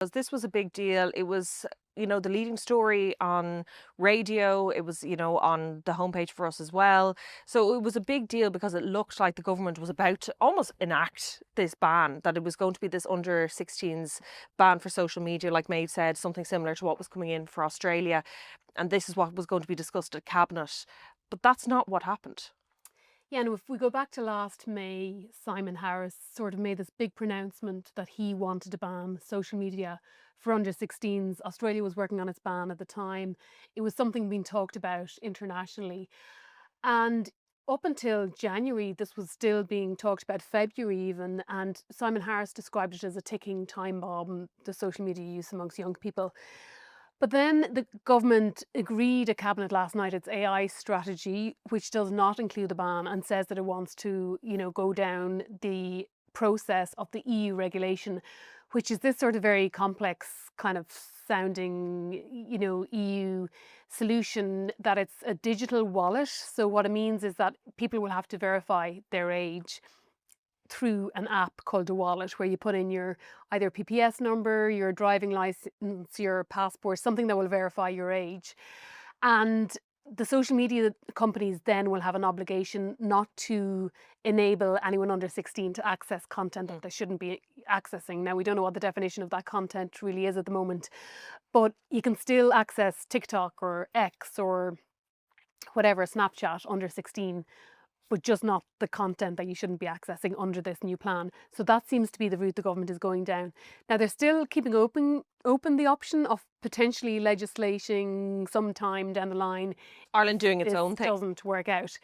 This was a big deal. It was, the leading story on radio. It was, on the homepage for us as well. So it was a big deal because it looked like the government was about to almost enact this ban, that it was going to be this under 16s ban for social media, like Maeve said, something similar to what was coming in for Australia. And this is what was going to be discussed at Cabinet. But that's not what happened. Yeah, and if we go back to last May, Simon Harris sort of made this big pronouncement that he wanted to ban social media for under 16s. Australia was working on its ban at the time. It was something being talked about internationally. And up until January, this was still being talked about, February even. And Simon Harris described it as a ticking time bomb, the social media use amongst young people. But then the government agreed at Cabinet last night its AI strategy, which does not include the ban, and says that it wants to, go down the process of the EU regulation, which is this sort of very complex kind of sounding, EU solution, that it's a digital wallet. So what it means is that people will have to verify their age through an app called a wallet, where you put in your either PPS number, your driving license, your passport, something that will verify your age. And the social media companies then will have an obligation not to enable anyone under 16 to access content that they shouldn't be accessing. Now, we don't know what the definition of that content really is at the moment, but you can still access TikTok or X or whatever, Snapchat, under 16, but just not the content that you shouldn't be accessing under this new plan. So that seems to be the route the government is going down. Now, they're still keeping open the option of potentially legislating sometime down the line Ireland doing its this own thing. doesn't work out.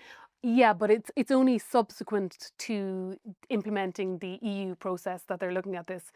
Yeah, but it's only subsequent to implementing the EU process that they're looking at this.